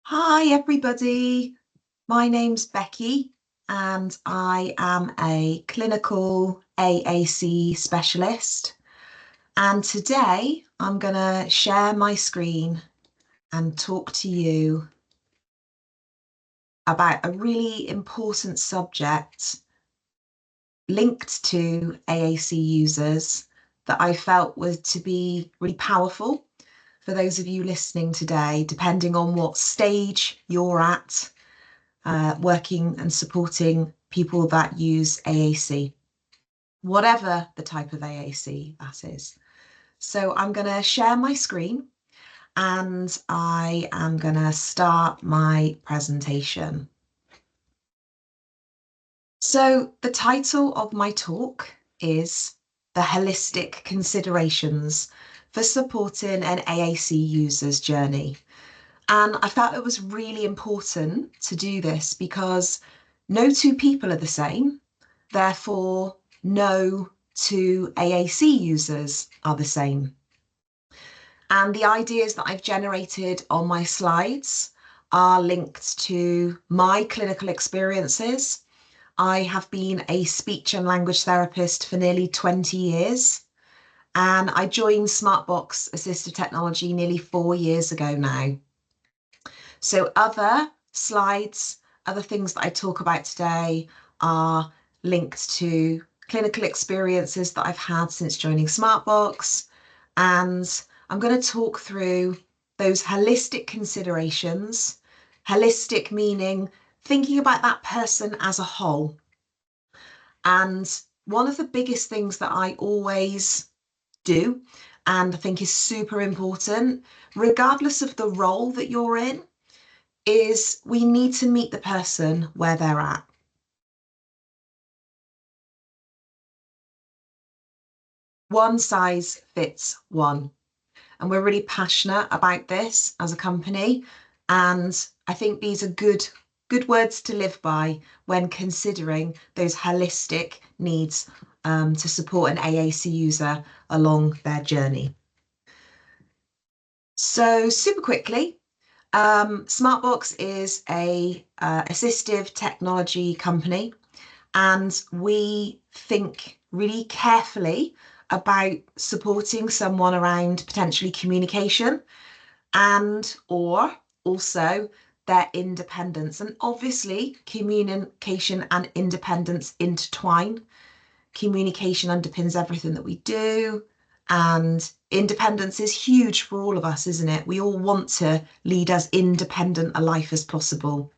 Hi everybody, my name's Becky and I am a clinical AAC specialist, and today I'm going to share my screen and talk to you about a really important subject linked to AAC users that I felt was to be really powerful for those of you listening today, depending on what stage you're at, working and supporting people that use AAC, whatever the type of AAC that is. So I'm going to share my screen and I am going to start my presentation. So the title of my talk is The Holistic Considerations for Supporting an AAC User's Journey. And I felt it was really important to do this because no two people are the same, therefore no two AAC users are the same. And the ideas that I've generated on my slides are linked to my clinical experiences. I have been a speech and language therapist for nearly 20 years, and I joined Smartbox Assistive Technology nearly 4 years ago now. So other slides, other things that I talk about today are linked to clinical experiences that I've had since joining Smartbox, and I'm going to talk through those holistic considerations, holistic meaning thinking about that person as a whole. And one of the biggest things that I always do, and I think is super important, regardless of the role that you're in, is we need to meet the person where they're at. One size fits one. And we're really passionate about this as a company. And I think these are good words to live by when considering those holistic needs to support an AAC user along their journey. So super quickly, Smartbox is a assistive technology company, and we think really carefully about supporting someone around potentially communication and or also their independence. And obviously communication and independence intertwine. Communication underpins everything that we do, and independence is huge for all of us, isn't it? We all want to lead as independent a life as possible.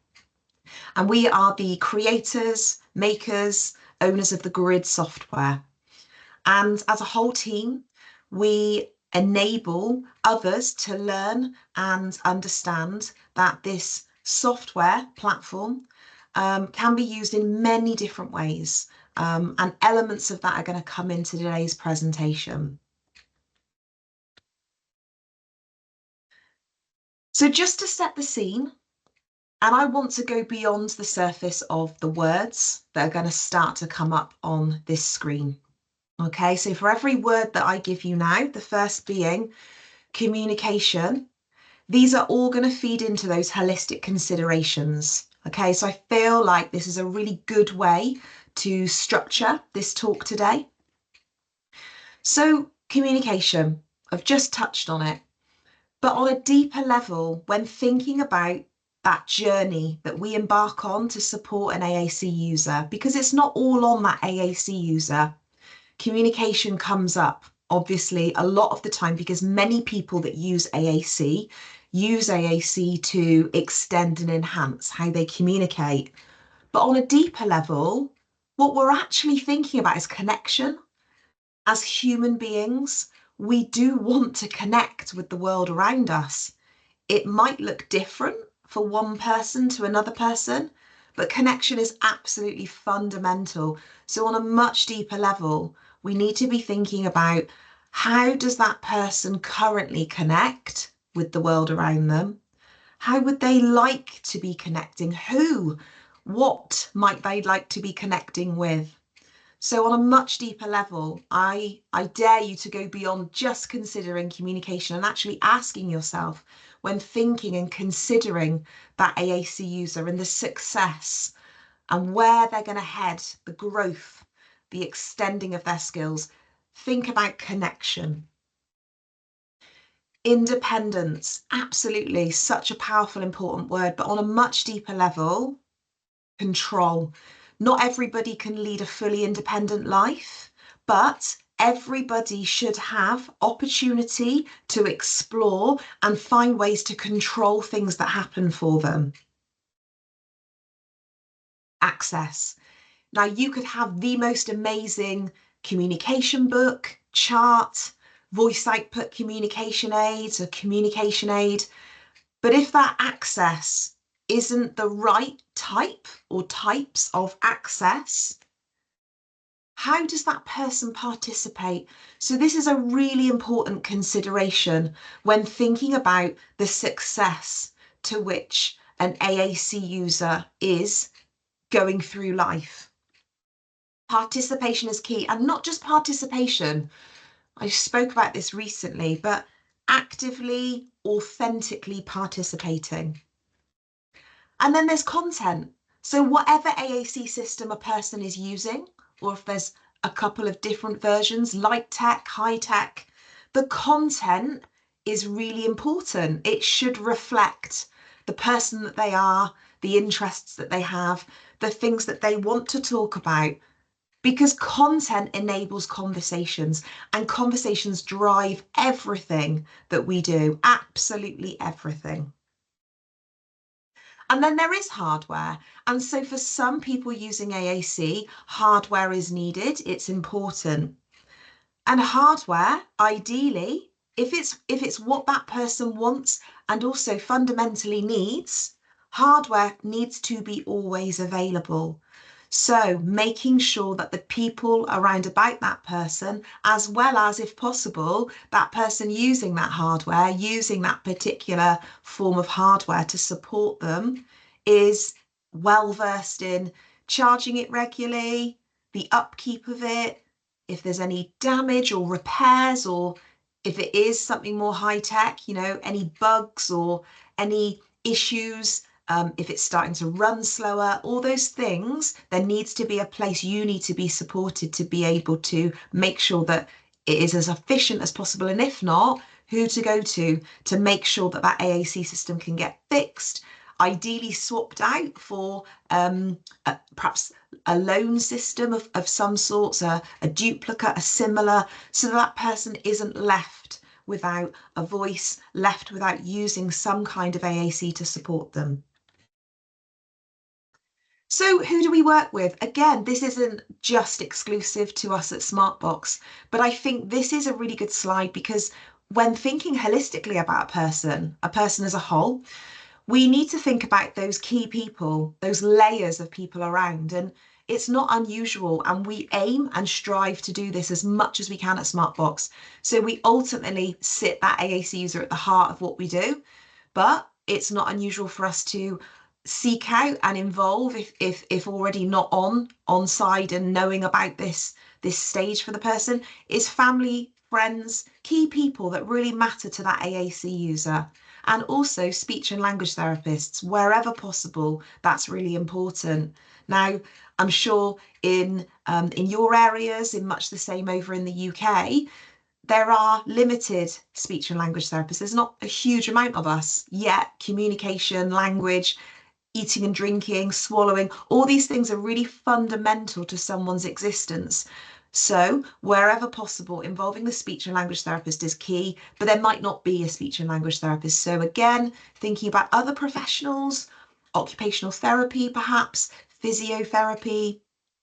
And we are the creators, makers, owners of the Grid software. And as a whole team, we enable others to learn and understand that this software platform can be used in many different ways. And elements of that are going to come into today's presentation. So just to set the scene, and I want to go beyond the surface of the words that are going to start to come up on this screen. Okay, so for every word that I give you now, the first being communication, these are all going to feed into those holistic considerations. Okay, so I feel like this is a really good way to structure this talk today. So communication, I've just touched on it, but on a deeper level, when thinking about that journey that we embark on to support an AAC user, because it's not all on that AAC user, communication comes up obviously a lot of the time because many people that use AAC to extend and enhance how they communicate. But on a deeper level, what we're actually thinking about is connection. As human beings, we do want to connect with the world around us. It might look different for one person to another person, but connection is absolutely fundamental. So on a much deeper level, we need to be thinking about how does that person currently connect with the world around them? How would they like to be connecting? Who? What might they like to be connecting with? So on a much deeper level, I dare you to go beyond just considering communication and actually asking yourself, when thinking and considering that AAC user and the success and where they're going to head, the growth, the extending of their skills, think about connection. Independence, absolutely, such a powerful, important word, but on a much deeper level, control. Not everybody can lead a fully independent life, but everybody should have opportunity to explore and find ways to control things that happen for them. Access. Now, you could have the most amazing communication book, chart, voice output communication aids, a communication aid, but if that access isn't the right type or types of access, how does that person participate? So this is a really important consideration when thinking about the success to which an AAC user is going through life. Participation is key, and not just participation. I spoke about this recently, but actively, authentically participating. And then there's content. So whatever AAC system a person is using, or if there's a couple of different versions, light tech, high tech, the content is really important. It should reflect the person that they are, the interests that they have, the things that they want to talk about, because content enables conversations, and conversations drive everything that we do, absolutely everything. And then there is hardware. And so for some people using AAC, hardware is needed. It's important. And hardware, ideally, if it's what that person wants and also fundamentally needs, hardware needs to be always available. So making sure that the people around about that person, as well as, if possible, that person using that hardware, using that particular form of hardware to support them, is well versed in charging it regularly, the upkeep of it, if there's any damage or repairs, or if it is something more high tech, any bugs or any issues, if it's starting to run slower, all those things, there needs to be a place you need to be supported to be able to make sure that it is as efficient as possible. And if not, who to go to make sure that that AAC system can get fixed, ideally swapped out for perhaps a loan system of some sorts, a duplicate, a similar, so that person isn't left without a voice, left without using some kind of AAC to support them. So who do we work with? Again, this isn't just exclusive to us at Smartbox, but I think this is a really good slide because when thinking holistically about a person as a whole, we need to think about those key people, those layers of people around, and it's not unusual, and we aim and strive to do this as much as we can at Smartbox. So we ultimately sit that AAC user at the heart of what we do, but it's not unusual for us to seek out and involve, if already not on side and knowing about this stage for the person, is family, friends, key people that really matter to that AAC user. And also speech and language therapists, wherever possible, that's really important. Now, I'm sure in your areas, in much the same over in the UK, there are limited speech and language therapists. There's not a huge amount of us yet. Communication, language, eating and drinking, swallowing, all these things are really fundamental to someone's existence. So wherever possible, involving the speech and language therapist is key, but there might not be a speech and language therapist. So again, thinking about other professionals, occupational therapy, perhaps physiotherapy,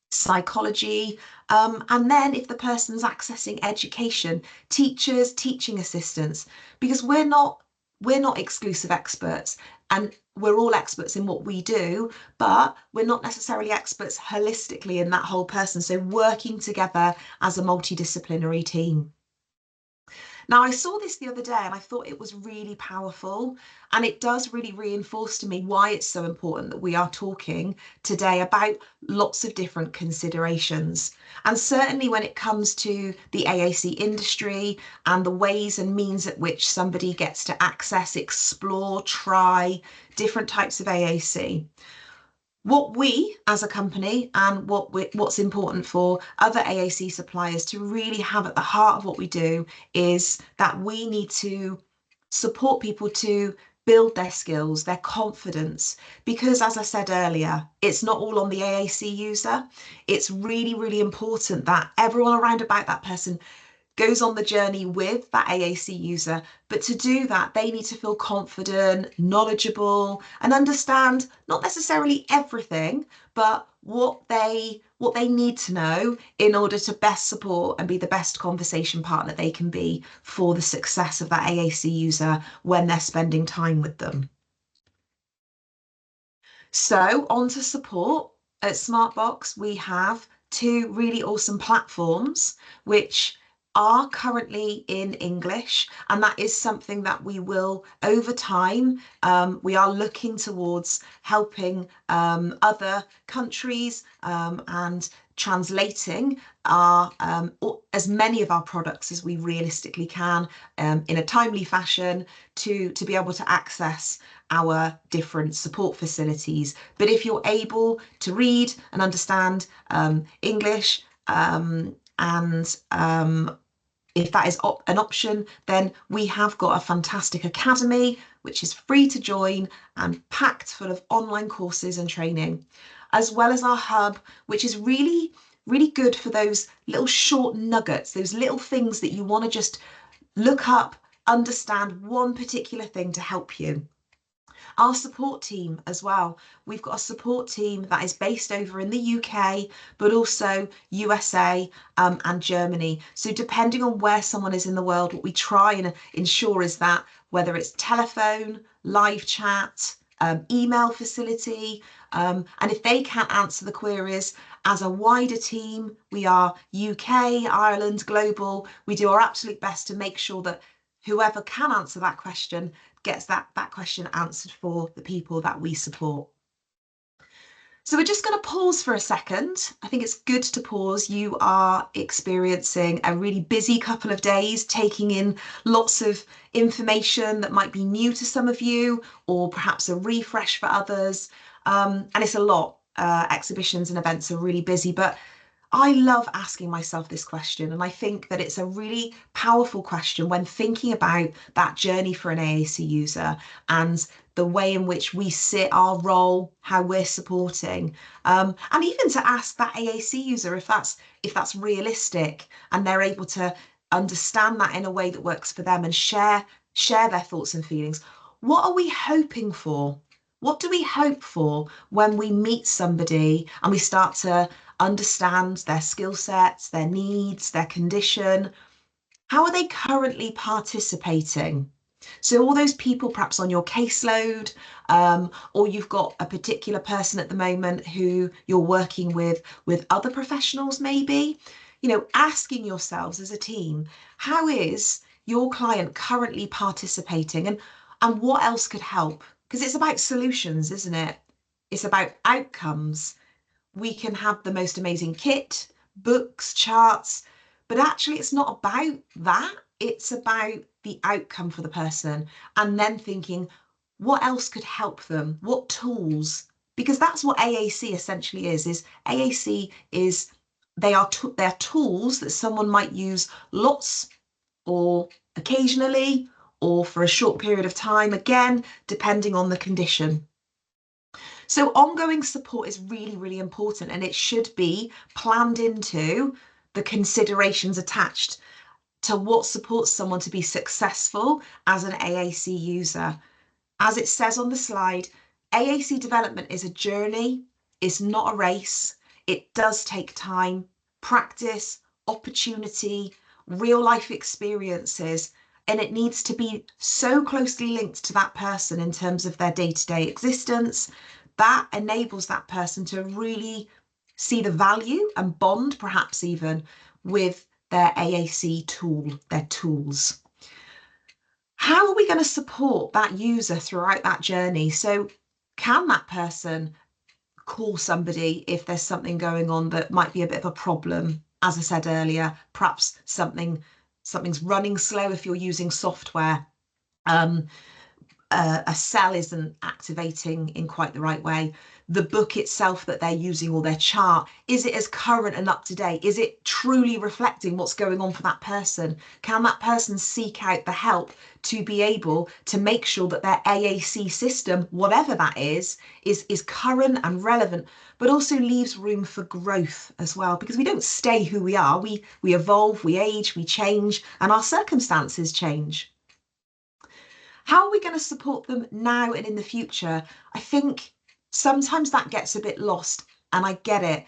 psychology, and then if the person's accessing education, teachers, teaching assistants, because we're not exclusive experts, and we're all experts in what we do, but we're not necessarily experts holistically in that whole person. So working together as a multidisciplinary team. Now, I saw this the other day and I thought it was really powerful, and it does really reinforce to me why it's so important that we are talking today about lots of different considerations. And certainly when it comes to the AAC industry and the ways and means at which somebody gets to access, explore, try different types of AAC. What we as a company and what's important for other AAC suppliers to really have at the heart of what we do is that we need to support people to build their skills, their confidence, because as I said earlier, it's not all on the AAC user. It's really, really important that everyone around about that person goes on the journey with that AAC user, but to do that, they need to feel confident, knowledgeable, and understand not necessarily everything, but what they need to know in order to best support and be the best conversation partner they can be for the success of that AAC user when they're spending time with them. So on to support. At Smartbox, we have two really awesome platforms, which are currently in English, and that is something that we will over time, we are looking towards helping other countries and translating our as many of our products as we realistically can in a timely fashion to be able to access our different support facilities. But if you're able to read and understand English if that is an option, then we have got a fantastic academy, which is free to join and packed full of online courses and training, as well as our hub, which is really, really good for those little short nuggets, those little things that you want to just look up, understand one particular thing to help you. Our support team as well. We've got a support team that is based over in the UK, but also USA and Germany. So depending on where someone is in the world, what we try and ensure is that whether it's telephone, live chat, email facility, and if they can't answer the queries, as a wider team, we are UK, Ireland, global, we do our absolute best to make sure that whoever can answer that question gets that question answered for the people that we support. So we're just going to pause for a second. I think it's good to pause. You are experiencing a really busy couple of days, taking in lots of information that might be new to some of you, or perhaps a refresh for others. And it's a lot. Exhibitions and events are really busy, but I love asking myself this question, and I think that it's a really powerful question when thinking about that journey for an AAC user and the way in which we sit our role, how we're supporting, and even to ask that AAC user if that's realistic and they're able to understand that in a way that works for them and share their thoughts and feelings. What are we hoping for? What do we hope for when we meet somebody and we start to understand their skill sets, their needs, their condition? How are they currently participating? So all those people perhaps on your caseload, or you've got a particular person at the moment who you're working with other professionals maybe, asking yourselves as a team, how is your client currently participating, and what else could help? Because it's about solutions, isn't it? It's about outcomes. We can have the most amazing kit, books, charts, but actually it's not about that. It's about the outcome for the person, and then thinking, what else could help them? What tools? Because that's what AAC essentially is AAC is, they are tools that someone might use lots or occasionally, or for a short period of time, again, depending on the condition. So ongoing support is really, really important, and it should be planned into the considerations attached to what supports someone to be successful as an AAC user. As it says on the slide, AAC development is a journey, it's not a race. It does take time, practice, opportunity, real life experiences, and it needs to be so closely linked to that person in terms of their day-to-day existence. That enables that person to really see the value and bond perhaps even with their AAC tool, their tools. How are we going to support that user throughout that journey? So can that person call somebody if there's something going on that might be a bit of a problem? As I said earlier, perhaps something's running slow if you're using software. A cell isn't activating in quite the right way. The book itself that they're using, or their chart, is it as current and up to date? Is it truly reflecting what's going on for that person? Can that person seek out the help to be able to make sure that their AAC system, whatever that is current and relevant, but also leaves room for growth as well? Because we don't stay who we are. We evolve, we age, we change, and our circumstances change. How are we going to support them now and in the future? I think sometimes that gets a bit lost, and I get it.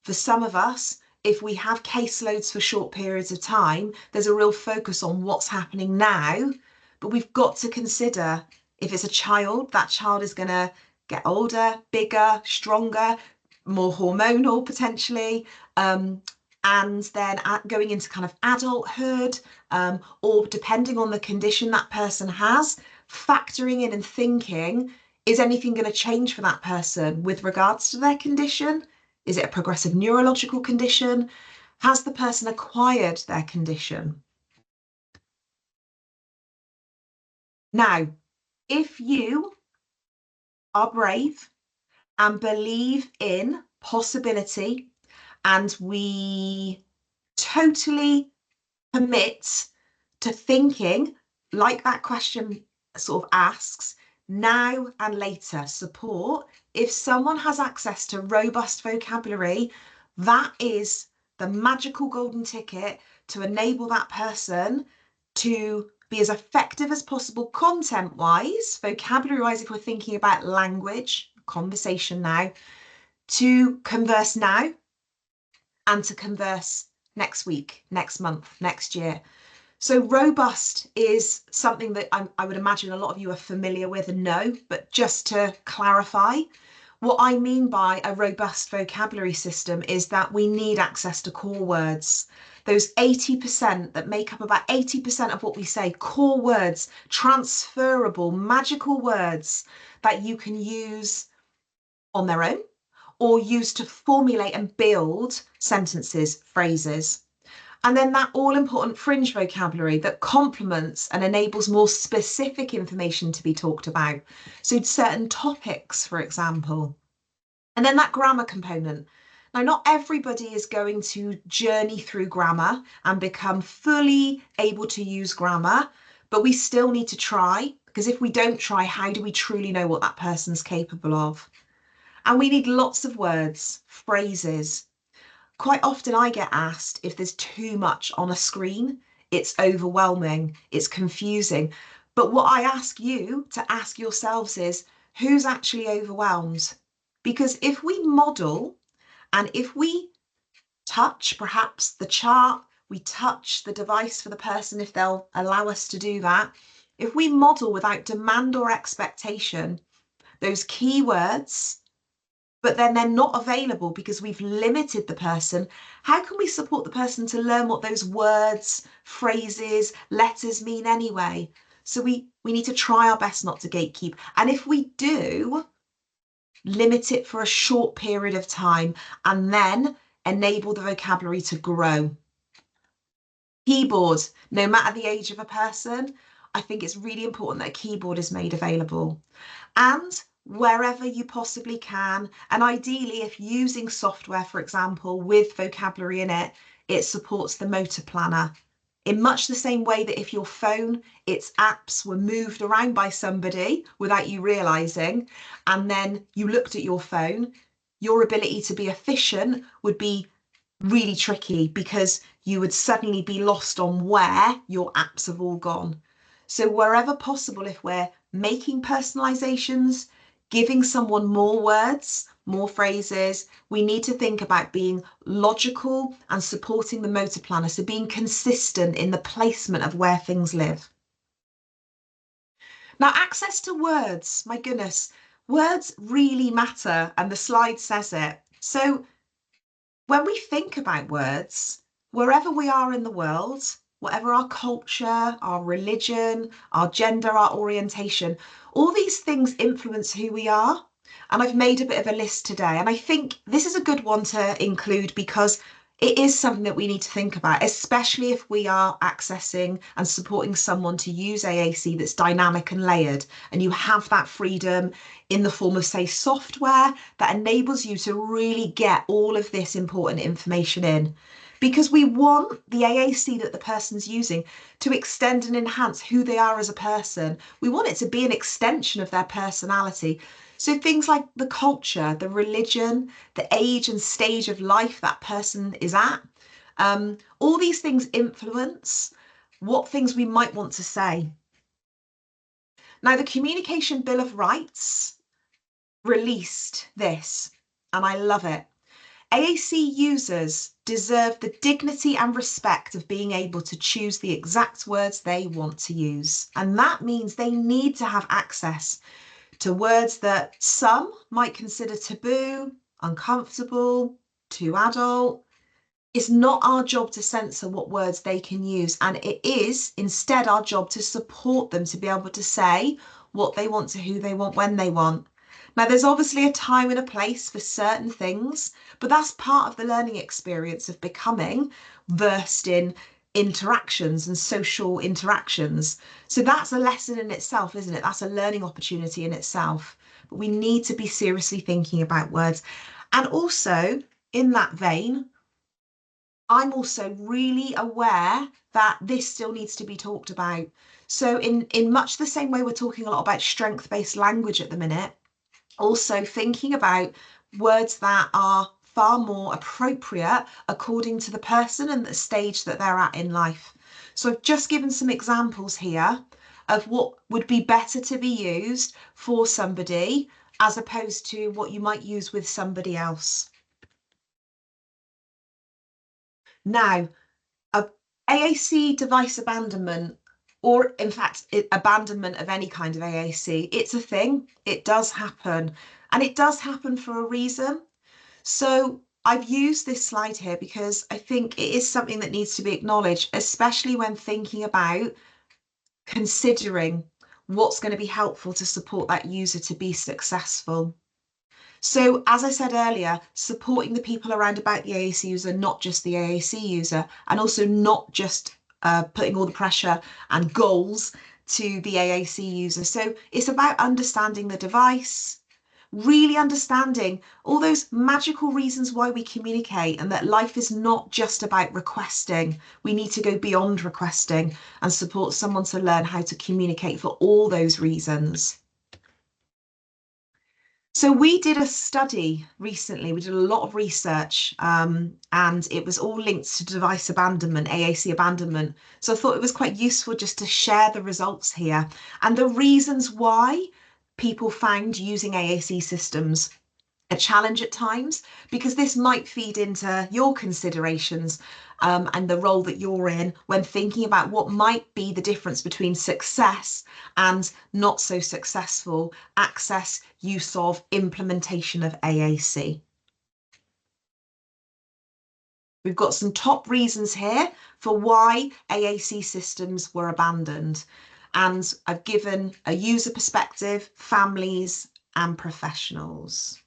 For some of us, if we have caseloads for short periods of time, there's a real focus on what's happening now, but we've got to consider if it's a child, that child is going to get older, bigger, stronger, more hormonal potentially, and then going into kind of adulthood, or depending on the condition that person has, factoring in and thinking, is anything going to change for that person with regards to their condition? Is it a progressive neurological condition? Has the person acquired their condition? Now, if you are brave and believe in possibility, and we totally commit to thinking like that question sort of asks, now and later support. If someone has access to robust vocabulary, that is the magical golden ticket to enable that person to be as effective as possible content-wise, vocabulary-wise, if we're thinking about language, conversation now, to converse now, and to converse next week, next month, next year. So robust is something that I would imagine a lot of you are familiar with and know, but just to clarify, what I mean by a robust vocabulary system is that we need access to core words. Those 80% that make up about 80% of what we say, core words, transferable, magical words that you can use on their own, or use to formulate and build sentences, phrases. And then that all-important fringe vocabulary that complements and enables more specific information to be talked about. So certain topics, for example. And then that grammar component. Now, not everybody is going to journey through grammar and become fully able to use grammar, but we still need to try, because if we don't try, how do we truly know what that person's capable of? And we need lots of words, phrases. Quite often I get asked if there's too much on a screen. It's overwhelming, it's confusing. But what I ask you to ask yourselves is, who's actually overwhelmed? Because if we model and if we touch perhaps the chart, we touch the device for the person if they'll allow us to do that, if we model without demand or expectation those keywords, but then they're not available because we've limited the person, how can we support the person to learn what those words, phrases, letters mean anyway? So we need to try our best not to gatekeep. And if we do, limit it for a short period of time and then enable the vocabulary to grow. Keyboard, no matter the age of a person, I think it's really important that a keyboard is made available. And wherever you possibly can, and ideally if using software, for example, with vocabulary in it, it supports the motor planner. In much the same way that if your phone, its apps were moved around by somebody without you realising, and then you looked at your phone, your ability to be efficient would be really tricky because you would suddenly be lost on where your apps have all gone. So wherever possible, if we're making personalizations, giving someone more words, more phrases, we need to think about being logical and supporting the motor planner, so being consistent in the placement of where things live. Now, access to words, my goodness, words really matter, and the slide says it. So when we think about words, wherever we are in the world, whatever our culture, our religion, our gender, our orientation, all these things influence who we are. And I've made a bit of a list today. And I think this is a good one to include because it is something that we need to think about, especially if we are accessing and supporting someone to use AAC that's dynamic and layered, and you have that freedom in the form of, say, software that enables you to really get all of this important information in. Because we want the AAC that the person's using to extend and enhance who they are as a person. We want it to be an extension of their personality. So things like the culture, the religion, the age and stage of life that person is at, all these things influence what things we might want to say. Now, the Communication Bill of Rights released this, and I love it. AAC users deserve the dignity and respect of being able to choose the exact words they want to use. And that means they need to have access to words that some might consider taboo, uncomfortable, too adult. It's not our job to censor what words they can use, and it is instead our job to support them to be able to say what they want to who they want when they want. Now, there's obviously a time and a place for certain things, but that's part of the learning experience of becoming versed in interactions and social interactions. So that's a lesson in itself, isn't it? That's a learning opportunity in itself. But we need to be seriously thinking about words. And also, in that vein, I'm also really aware that this still needs to be talked about. So in much the same way we're talking a lot about strength-based language at the minute, also thinking about words that are far more appropriate according to the person and the stage that they're at in life. So I've just given some examples here of what would be better to be used for somebody as opposed to what you might use with somebody else. Now, AAC device abandonment, or in fact, abandonment of any kind of AAC, it's a thing, it does happen, and it does happen for a reason. So I've used this slide here because I think it is something that needs to be acknowledged, especially when thinking about considering what's going to be helpful to support that user to be successful. So as I said earlier, supporting the people around about the AAC user, not just the AAC user, and also not just putting all the pressure and goals to the AAC user. So it's about understanding the device, really understanding all those magical reasons why we communicate, and that life is not just about requesting. We need to go beyond requesting and support someone to learn how to communicate for all those reasons. So we did a study recently, we did a lot of research, and it was all linked to device abandonment, AAC abandonment. So I thought it was quite useful just to share the results here and the reasons why people found using AAC systems a challenge at times, because this might feed into your considerations and the role that you're in when thinking about what might be the difference between success and not so successful access, use of, implementation of AAC. We've got some top reasons here for why AAC systems were abandoned. And I've given a user perspective, families and professionals.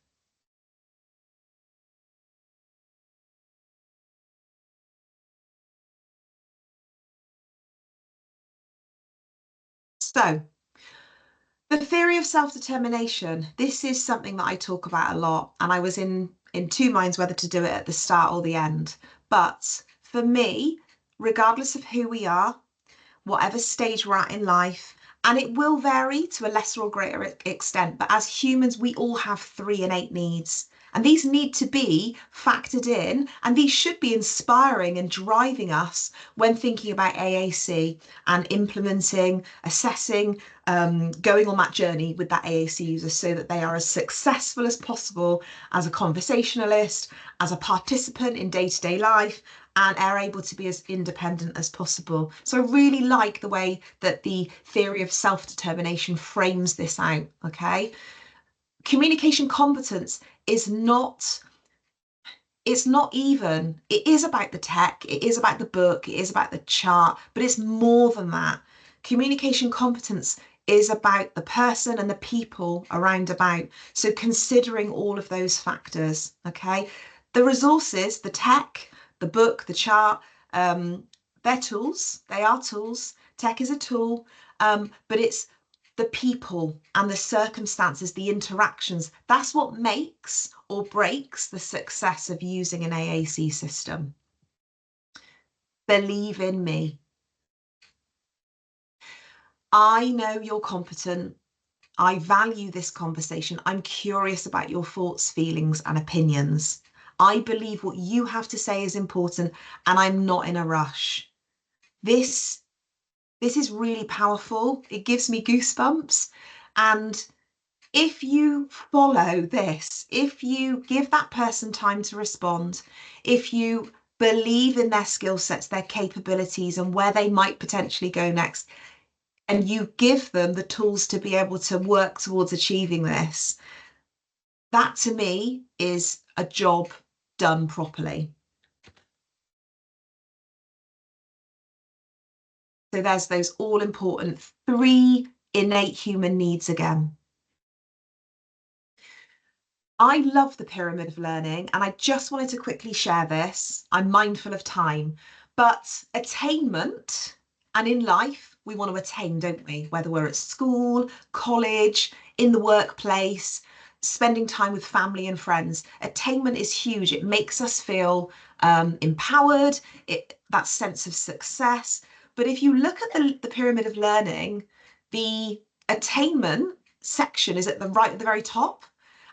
So, the theory of self-determination, this is something that I talk about a lot, and I was in two minds whether to do it at the start or the end. But for me, regardless of who we are, whatever stage we're at in life, and it will vary to a lesser or greater extent, but as humans, we all have 3 innate needs. And these need to be factored in, and these should be inspiring and driving us when thinking about AAC and implementing, assessing, going on that journey with that AAC user so that they are as successful as possible as a conversationalist, as a participant in day-to-day life, and are able to be as independent as possible. So I really like the way that the theory of self-determination frames this out, okay? Communication competence is not it's not even, it is about the tech, it is about the book, it is about the chart, but it's more than that. Communication competence is about the person and the people around about. So considering all of those factors, okay? The resources, the tech, the book, the chart, they're tools, they are tools. Tech is a tool, but it's the people and the circumstances, the interactions. That's what makes or breaks the success of using an AAC system. Believe in me. I know you're competent. I value this conversation. I'm curious about your thoughts, feelings, and opinions. I believe what you have to say is important, and I'm not in a rush. This is really powerful. It gives me goosebumps. And if you follow this, if you give that person time to respond, if you believe in their skill sets, their capabilities, and where they might potentially go next, and you give them the tools to be able to work towards achieving this, that to me is a job done properly. So there's those all important 3 innate human needs again. I love the pyramid of learning, and I just wanted to quickly share this. I'm mindful of time, but attainment, and in life, we want to attain, don't we? Whether we're at school, college, in the workplace, spending time with family and friends. Attainment is huge. It makes us feel empowered, that sense of success. But if you look at the pyramid of learning, the attainment section is at the very top.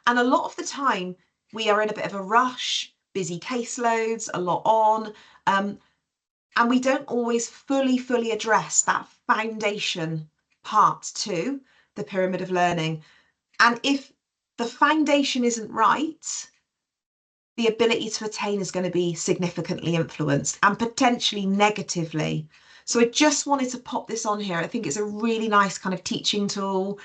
And a lot of the time we are in a bit of a rush, busy caseloads, a lot on, and we don't always fully address that foundation part to the pyramid of learning. And if the foundation isn't right, the ability to attain is going to be significantly influenced and potentially negatively. So I just wanted to pop this on here. I think it's a really nice kind of teaching tool,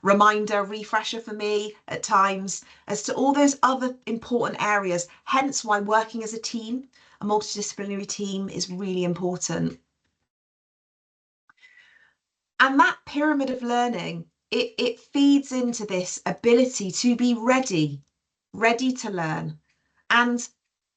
reminder, refresher for me at times as to all those other important areas, hence why working as a team, a multidisciplinary team, is really important. And that pyramid of learning, it feeds into this ability to be ready to learn, and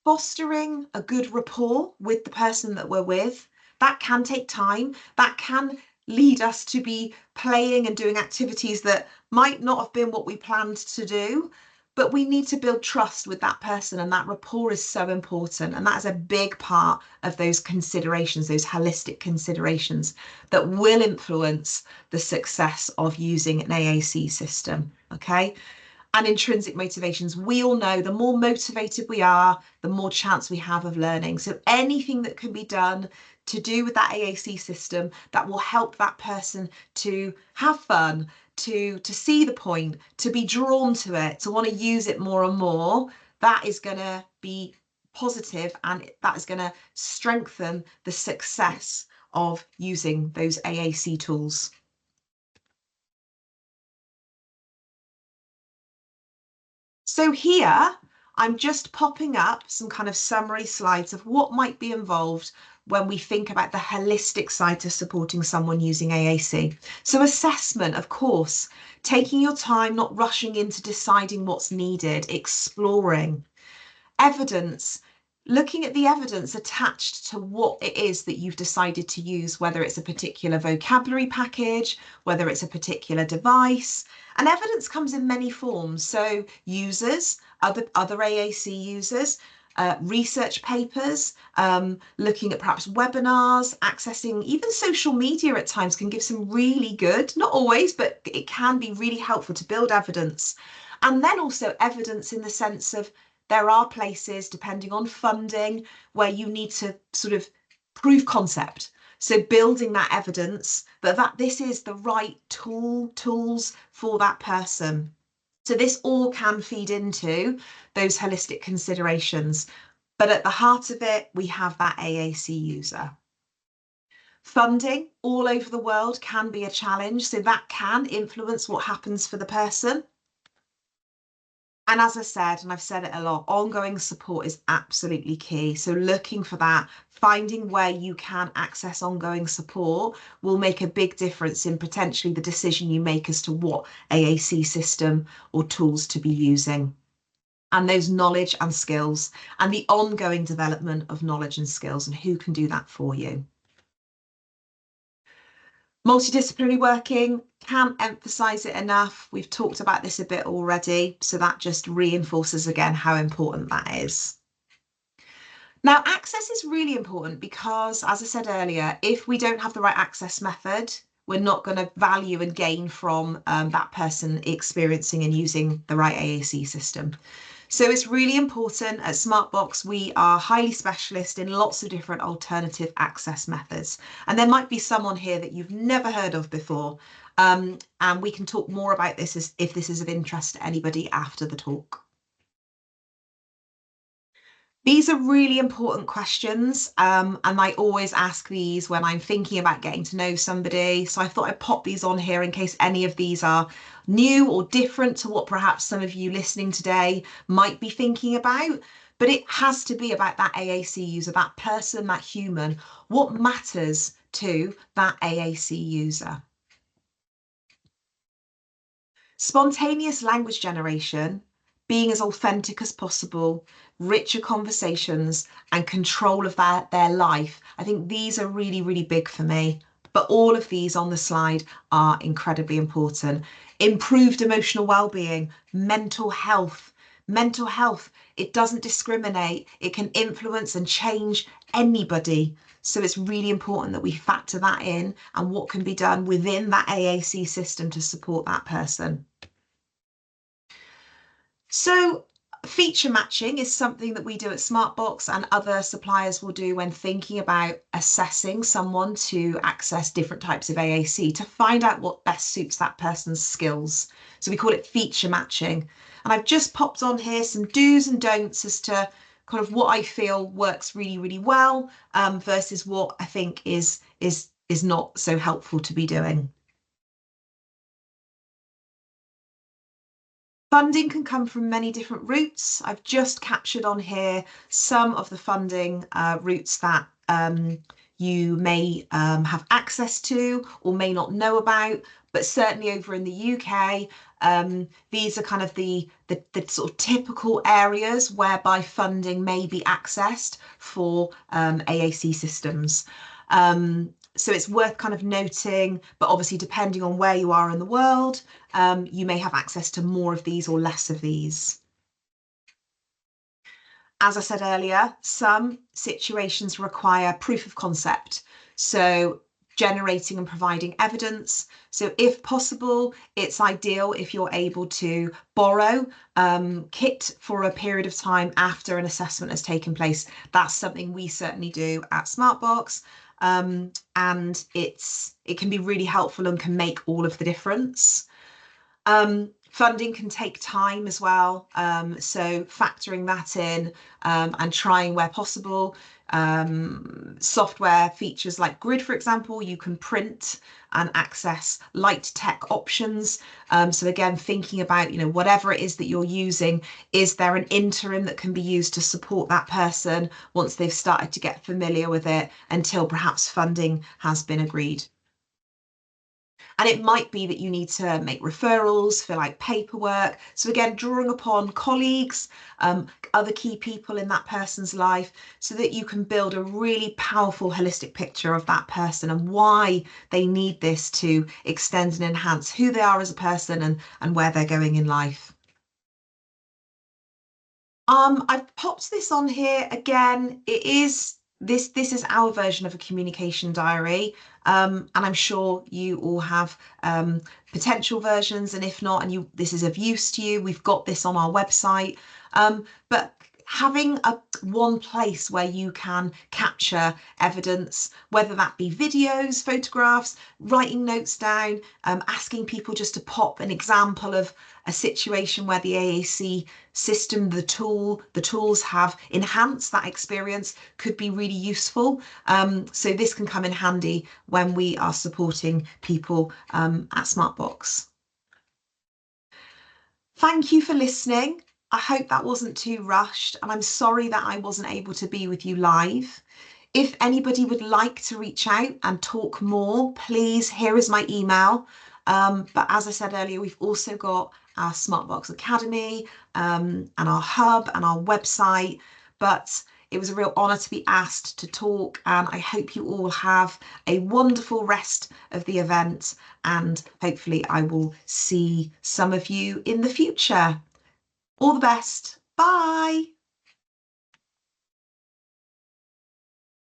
fostering a good rapport with the person that we're with. That can take time. That can lead us to be playing and doing activities that might not have been what we planned to do, but we need to build trust with that person, and that rapport is so important. And that is a big part of those considerations, those holistic considerations that will influence the success of using an AAC system, okay? And intrinsic motivations, we all know the more motivated we are, the more chance we have of learning. So anything that can be done to do with that AAC system that will help that person to have fun, to see the point, to be drawn to it, to want to use it more and more, that is going to be positive, and that is going to strengthen the success of using those AAC tools. So here, I'm just popping up some kind of summary slides of what might be involved when we think about the holistic side to supporting someone using AAC. So assessment, of course, taking your time, not rushing into deciding what's needed, exploring. Evidence, looking at the evidence attached to what it is that you've decided to use, whether it's a particular vocabulary package, whether it's a particular device. And evidence comes in many forms. So users, other AAC users, research papers, looking at perhaps webinars, accessing even social media at times can give some really good, not always, but it can be really helpful to build evidence. And then also evidence in the sense of there are places, depending on funding, where you need to sort of prove concept. So building that evidence that this is the right tools for that person. So this all can feed into those holistic considerations. But at the heart of it, we have that AAC user. Funding all over the world can be a challenge, so that can influence what happens for the person. And as I said, and I've said it a lot, ongoing support is absolutely key. So looking for that, finding where you can access ongoing support will make a big difference in potentially the decision you make as to what AAC system or tools to be using. And those knowledge and skills and the ongoing development of knowledge and skills and who can do that for you. Multidisciplinary working, can't emphasize it enough. We've talked about this a bit already, so that just reinforces again how important that is. Now, access is really important because, as I said earlier, if we don't have the right access method, we're not going to value and gain from that person experiencing and using the right AAC system. So it's really important at Smartbox, we are highly specialist in lots of different alternative access methods. And there might be someone here that you've never heard of before. And we can talk more about this if this is of interest to anybody after the talk. These are really important questions, and I always ask these when I'm thinking about getting to know somebody. So I thought I'd pop these on here in case any of these are new or different to what perhaps some of you listening today might be thinking about. But it has to be about that AAC user, that person, that human. What matters to that AAC user? Spontaneous language generation, being as authentic as possible, richer conversations and control of their life. I think these are really, really big for me. But all of these on the slide are incredibly important. Improved emotional well-being, mental health. Mental health, it doesn't discriminate. It can influence and change anybody. So it's really important that we factor that in and what can be done within that AAC system to support that person. So feature matching is something that we do at Smartbox and other suppliers will do when thinking about assessing someone to access different types of AAC to find out what best suits that person's skills. So we call it feature matching. And I've just popped on here some do's and don'ts as to kind of what I feel works really, really well versus what I think is not so helpful to be doing. Funding can come from many different routes. I've just captured on here some of the funding routes that you may have access to or may not know about, but certainly over in the UK, these are kind of the sort of typical areas whereby funding may be accessed for AAC systems. So it's worth kind of noting, but obviously depending on where you are in the world, you may have access to more of these or less of these. As I said earlier, some situations require proof of concept. So generating and providing evidence. So if possible, it's ideal if you're able to borrow kit for a period of time after an assessment has taken place. That's something we certainly do at Smartbox. And it can be really helpful and can make all of the difference. Funding can take time as well, so factoring that in and trying where possible. Software features like Grid, for example, you can print and access light tech options. So again, thinking about, whatever it is that you're using, is there an interim that can be used to support that person once they've started to get familiar with it until perhaps funding has been agreed? And it might be that you need to make referrals, fill out paperwork. So again, drawing upon colleagues, other key people in that person's life, so that you can build a really powerful holistic picture of that person and why they need this to extend and enhance who they are as a person and where they're going in life. I've popped this on here again. This is our version of a communication diary, and I'm sure you all have potential versions, and if not, and this is of use to you, we've got this on our website. But having one place where you can capture evidence, whether that be videos, photographs, writing notes down, asking people just to pop an example of a situation where the AAC system, the tools have enhanced that experience, could be really useful. So this can come in handy when we are supporting people at Smartbox. Thank you for listening. I hope that wasn't too rushed, and I'm sorry that I wasn't able to be with you live. If anybody would like to reach out and talk more, please, here is my email. But as I said earlier, we've also got our Smartbox Academy and our hub and our website. But it was a real honour to be asked to talk, and I hope you all have a wonderful rest of the event, and hopefully I will see some of you in the future. All the best. Bye.